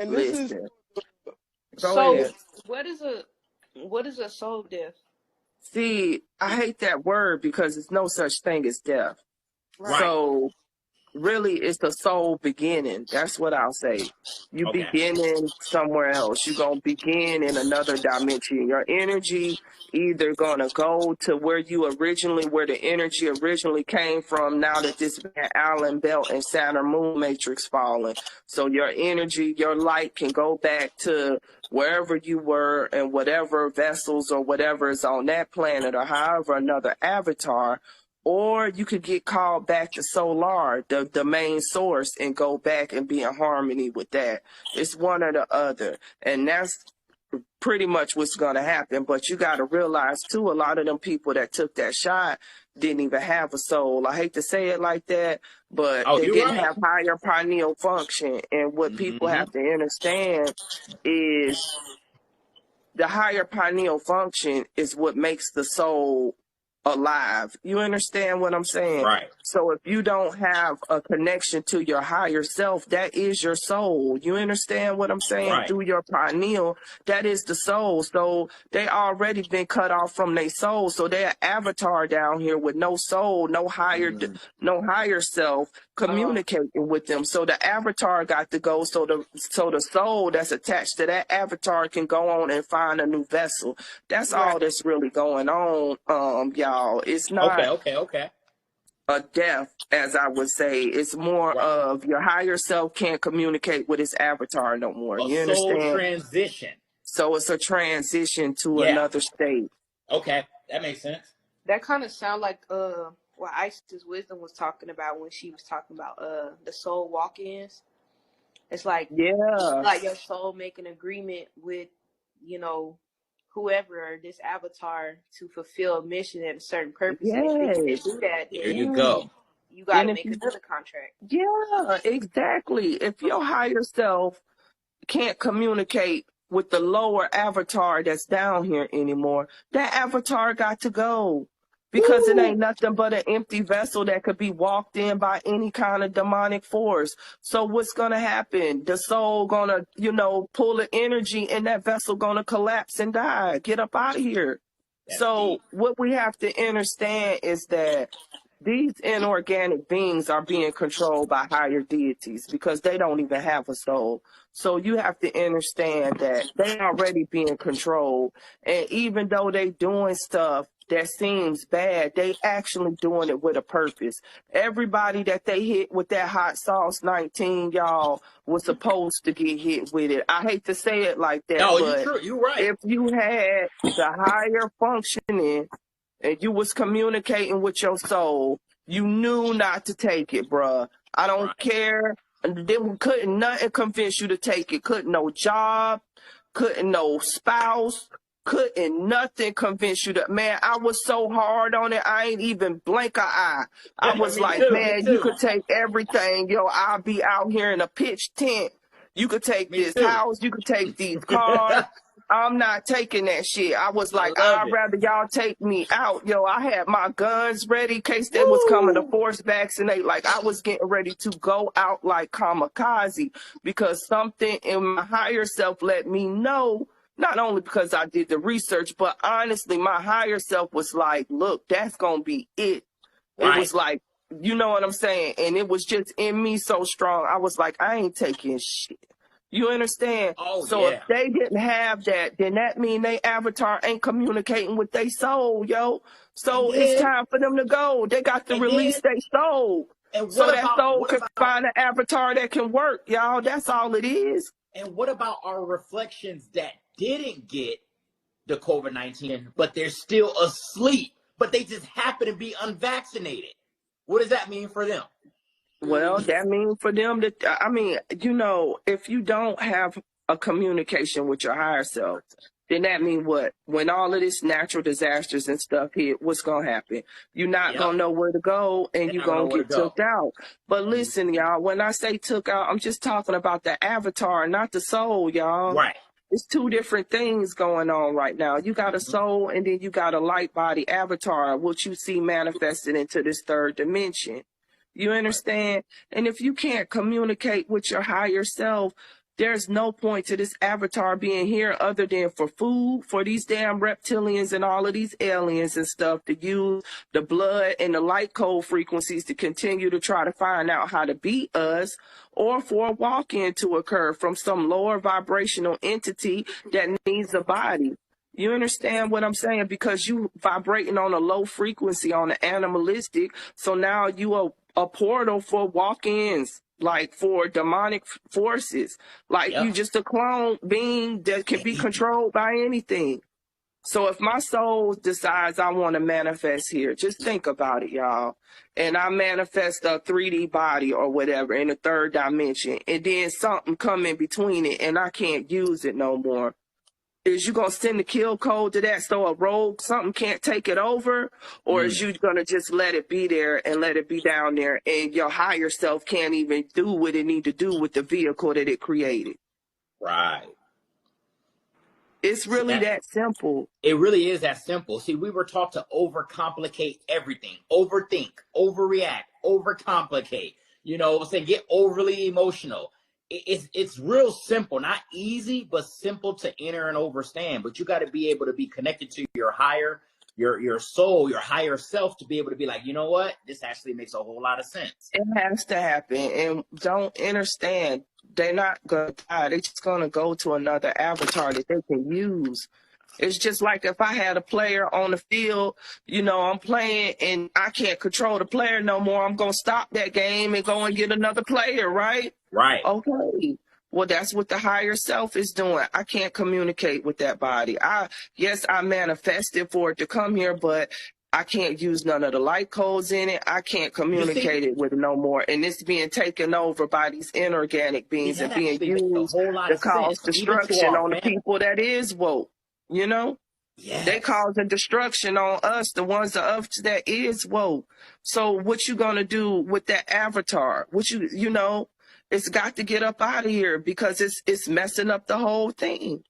And this is Listen. Go So ahead. what is a soul death? See, I hate that word because there's no such thing as death. Right. So really, it's the soul beginning. That's what I'll say. You Okay. beginning somewhere else. You're going to begin in another dimension. Your energy either going to go to where the energy originally came from, now that this Van Allen belt and Saturn moon matrix falling. So your energy, your light can go back to wherever you were and whatever vessels or whatever is on that planet, or however another avatar. Or you could get called back to Solar, the main source, and go back and be in harmony with that. It's one or the other. And that's pretty much what's going to happen. But you got to realize, too, a lot of them people that took that shot didn't even have a soul. I hate to say it like that, but they didn't have higher pineal function. And what people have to understand is the higher pineal function is what makes the soul alive. You understand what I'm saying? Right. So if you don't have a connection to your higher self, that is your soul. You understand what I'm saying? Right. Through your pineal, that is the soul. So they already been cut off from their soul. So they're an avatar down here with no soul, no higher self communicating with them. So the avatar got to go. So the soul that's attached to that avatar can go on and find a new vessel. That's all that's really going on, y'all. It's not okay. a death, as I would say. It's more of your higher self can't communicate with its avatar no more. You understand? Soul transition. So it's a transition to another state. Okay, that makes sense. That kind of sound like what Isis Wisdom was talking about when she was talking about the soul walk-ins. It's like like your soul making an agreement with, whoever or this avatar to fulfill a mission at a certain purpose. And if you can't do that, there you go. You got to make another contract. Yeah, exactly. If your higher self can't communicate with the lower avatar that's down here anymore, that avatar got to go. Because it ain't nothing but an empty vessel that could be walked in by any kind of demonic force. So what's going to happen? The soul going to, pull the energy, and that vessel going to collapse and die. Get up out of here. So what we have to understand is that these inorganic beings are being controlled by higher deities because they don't even have a soul. So you have to understand that they already being controlled. And even though they doing stuff that seems bad, they actually doing it with a purpose. Everybody that they hit with that hot sauce 19, y'all, was supposed to get hit with it. I hate to say it like that, but you're right. if you had the higher functioning and you was communicating with your soul, you knew not to take it, bruh. I don't care. They couldn't nothing convince you to take it. Couldn't no job, couldn't no spouse, couldn't nothing convince you to. Man, I was so hard on it, I ain't even blink an eye. I was like, man, you could take everything. Yo, I'll be out here in a pitch tent. You could take this house. You could take these cars. I'm not taking that shit. I was like, I'd rather y'all take me out. Yo, I had my guns ready in case they was coming to force vaccinate. Like, I was getting ready to go out like kamikaze because something in my higher self let me know, not only because I did the research, but honestly, my higher self was like, look, that's going to be it. It was like, you know what I'm saying? And it was just in me so strong. I was like, I ain't taking shit. You understand? So if they didn't have that, then that mean they avatar ain't communicating with their soul, yo. So it's time for them to go. They got to release their soul. And so that soul can find an avatar that can work, y'all. That's all it is. And what about our reflections that didn't get the COVID-19, but they're still asleep, but they just happen to be unvaccinated? What does that mean for them? Well, that means for them that, if you don't have a communication with your higher self, then that means what? When all of this natural disasters and stuff hit, what's going to happen? You're not going to know where to go, and you're going to get took out. But listen, y'all, when I say took out, I'm just talking about the avatar, not the soul, y'all. Right. It's two different things going on right now. You got a soul, and then you got a light body avatar, which you see manifested into this third dimension. You understand? And if you can't communicate with your higher self, There's no point to this avatar being here other than for food, for these damn reptilians and all of these aliens and stuff to use the blood and the light code frequencies to continue to try to find out how to beat us, or for a walk-in to occur from some lower vibrational entity that needs a body. You understand what I'm saying? Because you vibrating on a low frequency, on the animalistic, so now you are a portal for walk-ins, like for demonic forces. Like you just a clone being that can be controlled by anything. So if my soul decides I want to manifest here, just think about it, y'all. And I manifest a 3D body or whatever in the third dimension, and then something come in between it and I can't use it no more. Is you gonna send the kill code to that so a rogue something can't take it over, or is you gonna just let it be there and let it be down there, and your higher self can't even do what it need to do with the vehicle that it created? Right. It's really that simple. It really is that simple. See, we were taught to overcomplicate everything, overthink, overreact, overcomplicate. You know, saying get overly emotional. It's real simple, not easy, but simple to enter and understand. But you got to be able to be connected to your higher, your soul, your higher self, to be able to be like, you know what, this actually makes a whole lot of sense. It has to happen, and don't understand. They're not gonna die. They're just gonna go to another avatar that they can use. It's just like if I had a player on the field, you know, I'm playing and I can't control the player no more. I'm going to stop that game and go and get another player, right? Right. Okay. Well, that's what the higher self is doing. I can't communicate with that body. Yes, I manifested for it to come here, but I can't use none of the light codes in it. I can't communicate it with it no more. And it's being taken over by these inorganic beings and being used to cause destruction on the people that is woke. You know, they causing destruction on us, the ones of us that is woke. So what you gonna do with that avatar? What you know, it's got to get up out of here because it's messing up the whole thing.